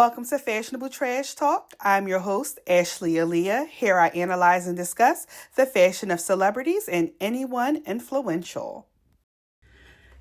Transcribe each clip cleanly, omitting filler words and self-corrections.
Welcome to Fashionable Trash Talk. I'm your host, Ashley Aaliyah. Here I analyze and discuss the fashion of celebrities and anyone influential.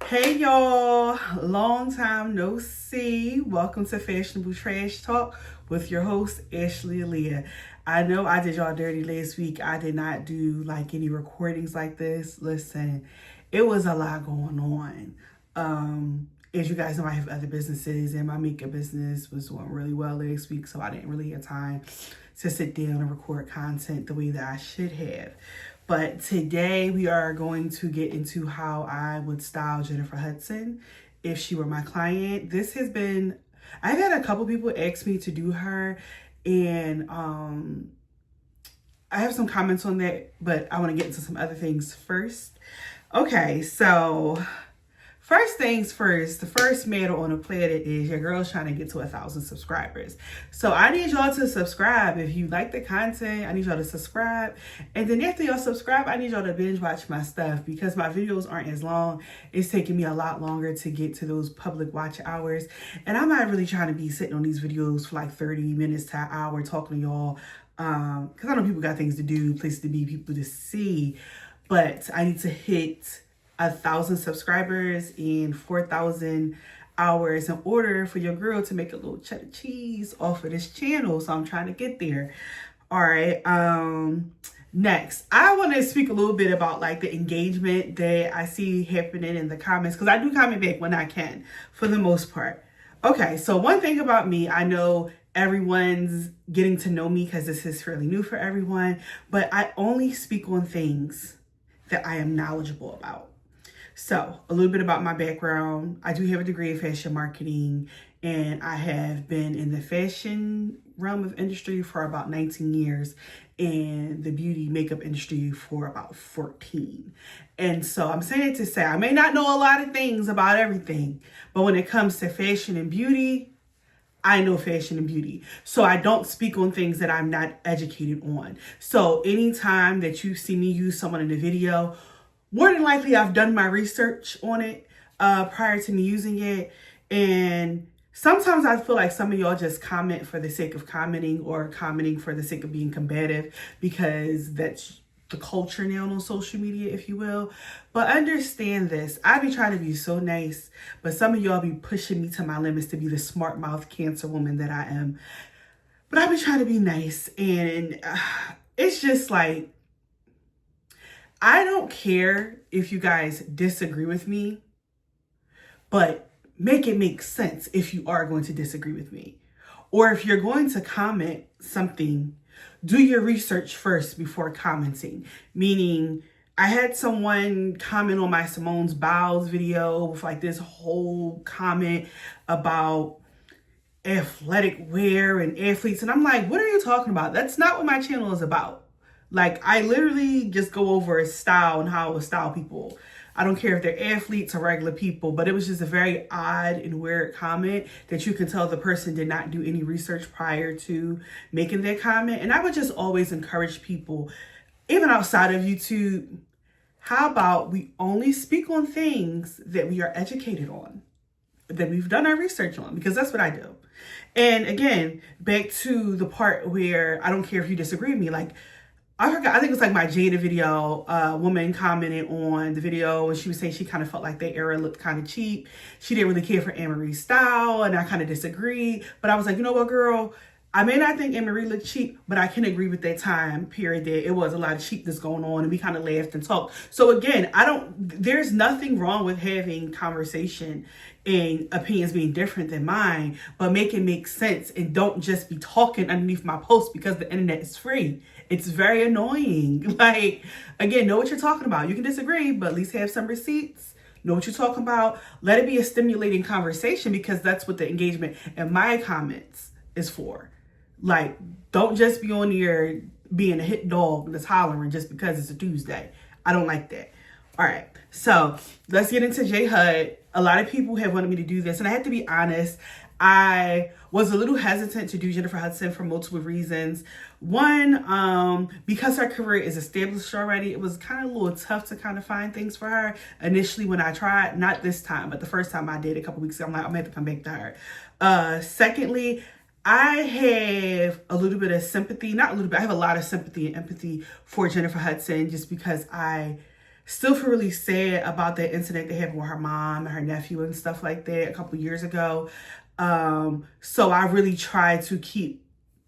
Hey y'all, long time no see. Welcome to Fashionable Trash Talk with your host, Ashley Aaliyah. I know I did y'all dirty last week. I did not do any recordings like this. Listen, it was a lot going on. As you guys know, I have other businesses, and my makeup business was doing really well last week, so I didn't really have time to sit down and record content the way that I should have. But today we are going to get into how I would style Jennifer Hudson if she were my client. I've had a couple people ask me to do her, and I have some comments on that, but I want to get into some other things first. Okay, so first things first, the first matter on the planet is your girl's trying to get to 1,000 subscribers. So I need y'all to subscribe. If you like the content, I need y'all to subscribe. And then after y'all subscribe, I need y'all to binge watch my stuff because my videos aren't as long. It's taking me a lot longer to get to those public watch hours. And I'm not really trying to be sitting on these videos for 30 minutes to an hour talking to y'all. Because I know people got things to do, places to be, people to see. But I need to hit 1,000 subscribers and 4,000 hours in order for your girl to make a little cheddar cheese off of this channel. So I'm trying to get there. All right. Next, I want to speak a little bit about the engagement that I see happening in the comments, because I do comment back when I can, for the most part. Okay, so one thing about me, I know everyone's getting to know me because this is fairly new for everyone, but I only speak on things that I am knowledgeable about. So a little bit about my background. I do have a degree in fashion marketing, and I have been in the fashion realm of industry for about 19 years and the beauty makeup industry for about 14. And so I'm saying it to say I may not know a lot of things about everything, but when it comes to fashion and beauty, I know fashion and beauty. So I don't speak on things that I'm not educated on. So anytime that you see me use someone in a video, more than likely, I've done my research on it prior to me using it. And sometimes I feel like some of y'all just comment for the sake of commenting, or commenting for the sake of being combative, because that's the culture now on social media, if you will. But understand this. I be trying to be so nice, but some of y'all be pushing me to my limits to be the smart mouth cancer woman that I am. But I be trying to be nice, and it's just I don't care if you guys disagree with me, but make it make sense if you are going to disagree with me. Or if you're going to comment something, do your research first before commenting. Meaning, I had someone comment on my Simone's Bowels video with this whole comment about athletic wear and athletes. And I'm like, what are you talking about? That's not what my channel is about. I literally just go over style and how I would style people. I don't care if they're athletes or regular people, but it was just a very odd and weird comment that you can tell the person did not do any research prior to making their comment. And I would just always encourage people, even outside of YouTube, how about we only speak on things that we are educated on, that we've done our research on, because that's what I do. And again, back to the part where I don't care if you disagree with me, I forgot, I think it was my Jada video. A woman commented on the video and she was saying she kind of felt like the era looked kind of cheap. She didn't really care for Anne-Marie's style, and I kind of disagreed. But I was like, you know what, girl? I may not think Anne-Marie looked cheap, but I can agree with that time period that it was a lot of cheapness going on, and we kind of laughed and talked. So again, there's nothing wrong with having conversation and opinions being different than mine, but make it make sense, and don't just be talking underneath my post because the internet is free. It's very annoying. Again, know what you're talking about. You can disagree, but at least have some receipts. Know what you're talking about. Let it be a stimulating conversation, because that's what the engagement in my comments is for. Don't just be on here being a hit dog that's hollering just because it's a Tuesday. I don't like that. All right, so let's get into J Hud. A lot of people have wanted me to do this, and I have to be honest, I was a little hesitant to do Jennifer Hudson for multiple reasons. One, because her career is established already, it was kind of a little tough to kind of find things for her initially when I tried. Not this time, but the first time I did a couple weeks ago, I'm like, I'm gonna have to come back to her. Secondly, I have a little bit of sympathy, not a little bit, I have a lot of sympathy and empathy for Jennifer Hudson, just because I still feel really sad about that incident that happened with her mom and her nephew and stuff like that a couple years ago. So I really try to keep,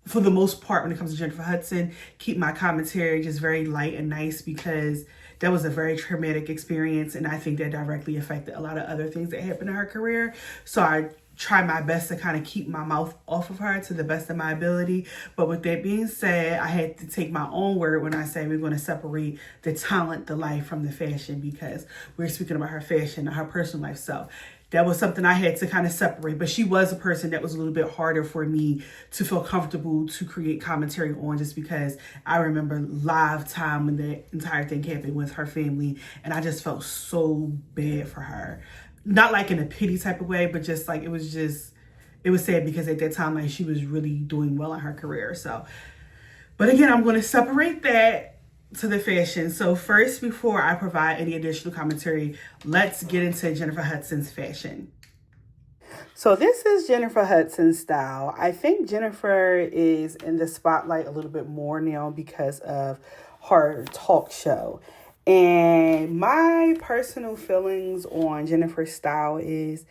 for the most part, when it comes to Jennifer Hudson, keep my commentary just very light and nice, because that was a very traumatic experience, and I think that directly affected a lot of other things that happened in her career. So I try my best to kind of keep my mouth off of her to the best of my ability. But with that being said, I had to take my own word when I say we're going to separate the talent, the life, from the fashion, because we're speaking about her fashion and her personal life. So that was something I had to kind of separate. But she was a person that was a little bit harder for me to feel comfortable to create commentary on, just because I remember live time when the entire thing happened with her family, and I just felt so bad for her. Not like in a pity type of way, but just like it was sad, because at that time, like, she was really doing well in her career. So, but again, I'm going to separate that to the fashion. So first, before I provide any additional commentary, let's get into Jennifer Hudson's fashion. So this is Jennifer Hudson's style. I think Jennifer is in the spotlight a little bit more now because of her talk show. And my personal feelings on Jennifer's style is,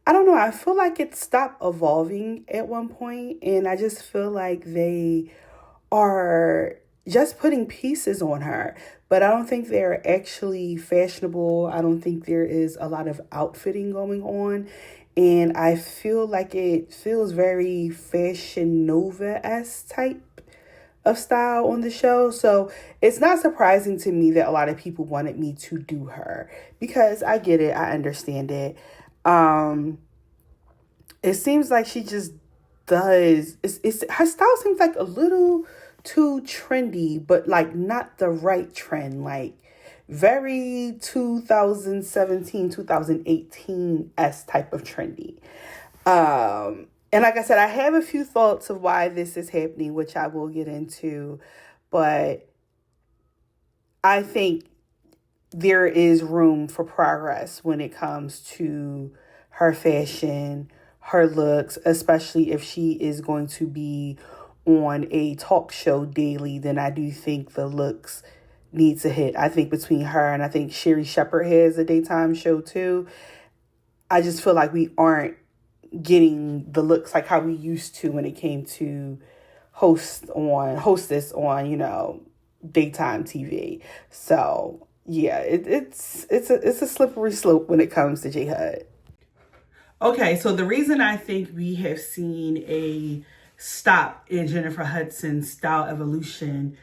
I don't know, I feel like it stopped evolving at one point, and I just feel like they are just putting pieces on her, but I don't think they're actually fashionable. I don't think there is a lot of outfitting going on, and I feel like it feels very Fashion Nova-esque type of style on the show. So it's not surprising to me that a lot of people wanted me to do her, because I get it, I understand it. It seems like she just does, her style seems like a little too trendy, but like not the right trend, like very 2017, 2018-esque type of trendy. And like I said, I have a few thoughts of why this is happening, which I will get into, but I think there is room for progress when it comes to her fashion, her looks, especially if she is going to be on a talk show daily. Then I do think the looks need to hit. I think between her and I think Sherry Shepherd has a daytime show too, I just feel like we aren't getting the looks like how we used to when it came to hostess on, daytime TV. So yeah, it's a slippery slope when it comes to J Hud. Okay, so the reason I think we have seen a stop in Jennifer Hudson's style evolution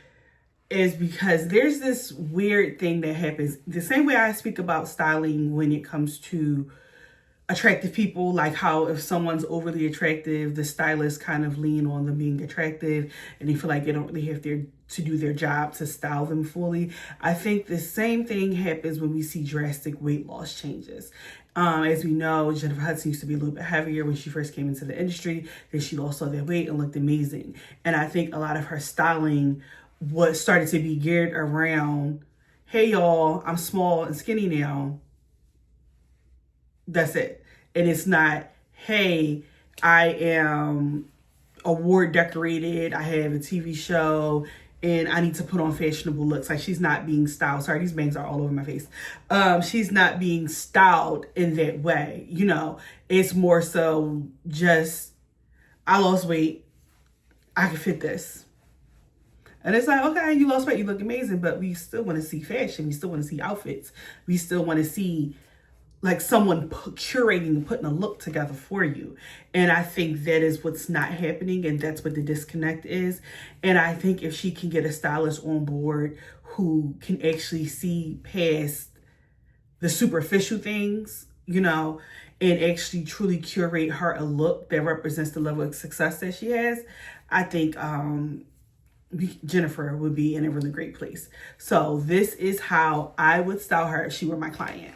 is because there's this weird thing that happens. The same way I speak about styling when it comes to attractive people, like how if someone's overly attractive, the stylists kind of lean on them being attractive and they feel like they don't really have to do their job to style them fully. I think the same thing happens when we see drastic weight loss changes. As we know, Jennifer Hudson used to be a little bit heavier when she first came into the industry. Then she lost all that weight and looked amazing. And I think a lot of her styling was started to be geared around, hey y'all, I'm small and skinny now. That's it. And it's not, hey, I am award decorated, I have a TV show, and I need to put on fashionable looks. Like, she's not being styled. Sorry, these bangs are all over my face. She's not being styled in that way. It's more so just, I lost weight, I can fit this. And it's like, okay, you lost weight, you look amazing, but we still want to see fashion. We still want to see outfits. We still want to see like someone curating and putting a look together for you. And I think that is what's not happening, and that's what the disconnect is. And I think if she can get a stylist on board who can actually see past the superficial things, and actually truly curate her a look that represents the level of success that she has, I think Jennifer would be in a really great place. So this is how I would style her if she were my client.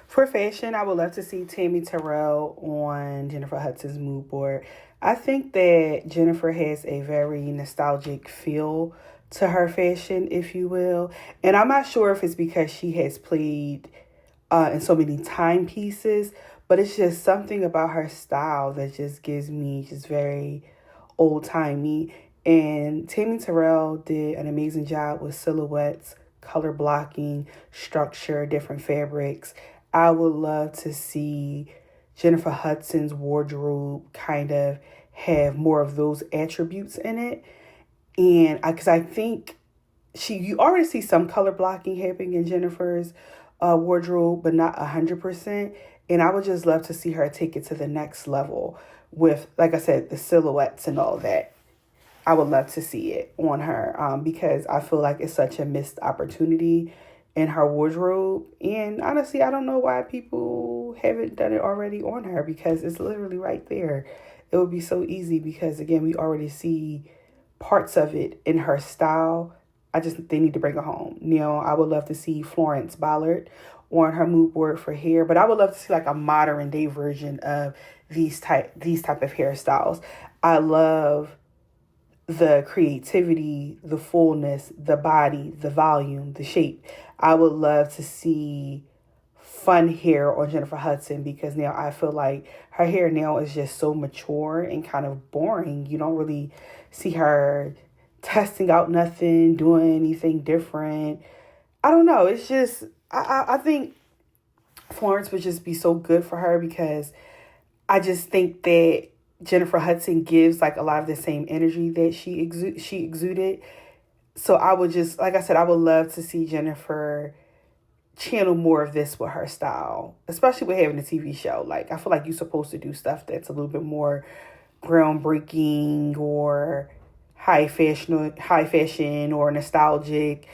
For fashion, I would love to see Tammi Terrell on Jennifer Hudson's mood board. I think that Jennifer has a very nostalgic feel to her fashion, if you will. And I'm not sure if it's because she has played in so many timepieces, But it's just something about her style that just gives me just very old-timey. And Tammi Terrell did an amazing job with silhouettes, color blocking, structure, different fabrics. I would love to see Jennifer Hudson's wardrobe kind of have more of those attributes in it. And because I think you already see some color blocking happening in Jennifer's wardrobe, but not 100%. And I would just love to see her take it to the next level with, like I said, the silhouettes and all that. I would love to see it on her because I feel like it's such a missed opportunity in her wardrobe. And honestly, I don't know why people haven't done it already on her, because it's literally right there. It would be so easy because, again, we already see parts of it in her style. They need to bring her home. I would love to see Florence Ballard on her mood board for hair, but I would love to see like a modern day version of these type of hairstyles. I love the creativity, the fullness, the body, the volume, the shape. I would love to see fun hair on Jennifer Hudson, because now I feel like her hair now is just so mature and kind of boring. You don't really see her testing out nothing, doing anything different. I don't know. It's just, I think Florence would just be so good for her, because I just think that Jennifer Hudson gives like a lot of the same energy that she exuded. So I would just, like I said, I would love to see Jennifer channel more of this with her style, especially with having a TV show. Like, I feel like you're supposed to do stuff that's a little bit more groundbreaking or high fashion or nostalgic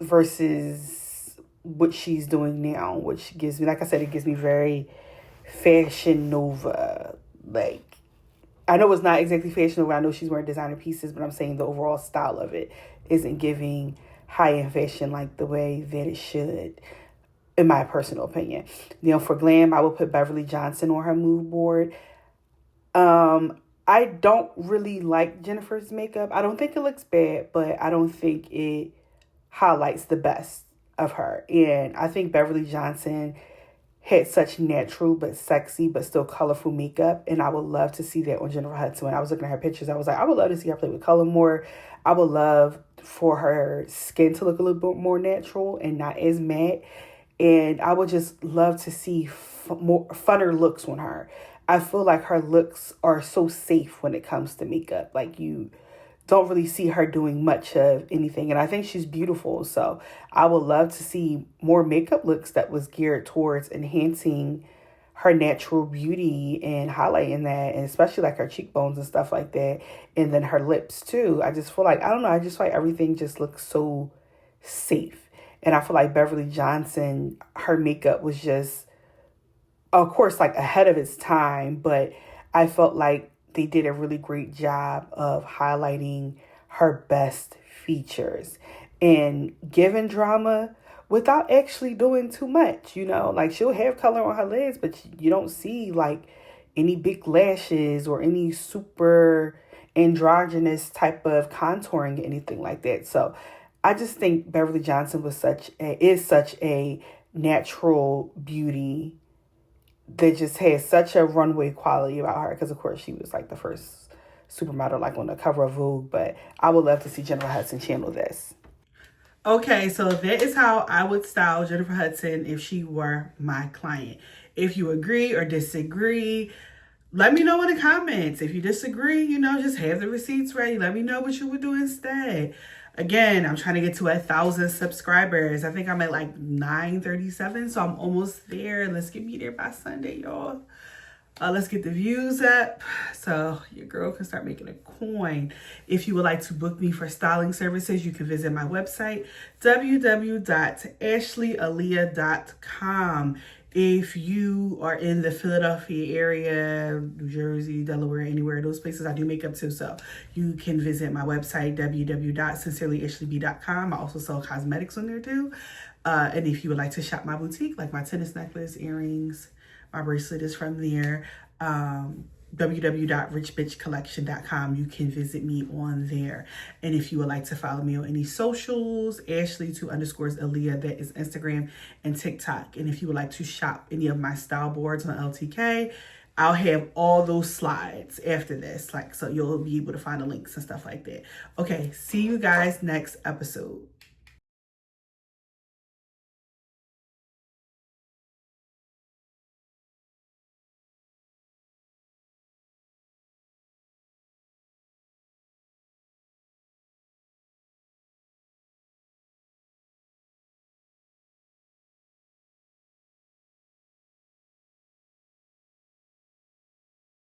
versus what she's doing now, which gives me, like I said, it gives me very Fashion Nova. Like, I know it's not exactly Fashion Nova. I know she's wearing designer pieces, but I'm saying the overall style of it isn't giving high-end fashion like the way that it should, in my personal opinion. For glam, I would put Beverly Johnson on her mood board. I don't really like Jennifer's makeup. I don't think it looks bad, but I don't think it highlights the best of her. And I think Beverly Johnson had such natural but sexy but still colorful makeup, and I would love to see that on Jennifer Hudson. When I was looking at her pictures, I was like, I would love to see her play with color more. I would love for her skin to look a little bit more natural and not as matte. And I would just love to see more funner looks on her. I feel like her looks are so safe when it comes to makeup. Like, you don't really see her doing much of anything. And I think she's beautiful. So I would love to see more makeup looks that was geared towards enhancing her natural beauty and highlighting that, and especially like her cheekbones and stuff like that. And then her lips too. I just feel like, I don't know, I just feel like everything just looks so safe. And I feel like Beverly Johnson, her makeup was just, of course, like ahead of its time, but I felt like they did a really great job of highlighting her best features and giving drama without actually doing too much. Like, she'll have color on her legs, but you don't see like any big lashes or any super androgynous type of contouring, anything like that. So I just think Beverly Johnson is such a natural beauty that just has such a runway quality about her, because of course she was like the first supermodel like on the cover of Vogue. But I would love to see Jennifer Hudson channel this. Okay, so that is how I would style Jennifer Hudson if she were my client. If you agree or disagree, let me know in the comments. If you disagree, just have the receipts ready. Let me know what you would do instead. Again, I'm trying to get to 1,000 subscribers. I think I'm at like 937, so I'm almost there. Let's get me there by Sunday, y'all. Let's get the views up so your girl can start making a coin. If you would like to book me for styling services, you can visit my website, www.ashleyaaliyah.com. If you are in the Philadelphia area, New Jersey, Delaware, anywhere, those places, I do makeup too. So you can visit my website, www.sincerelyashleyb.com. I also sell cosmetics on there too. And if you would like to shop my boutique, like my tennis necklace, earrings, my bracelet is from there. www.richbitchcollection.com. You can visit me on there. And if you would like to follow me on any socials, Ashley2_Aaliyah, that is Instagram and TikTok. And if you would like to shop any of my style boards on LTK, I'll have all those slides after this, so you'll be able to find the links and stuff like that. Okay, see you guys next episode.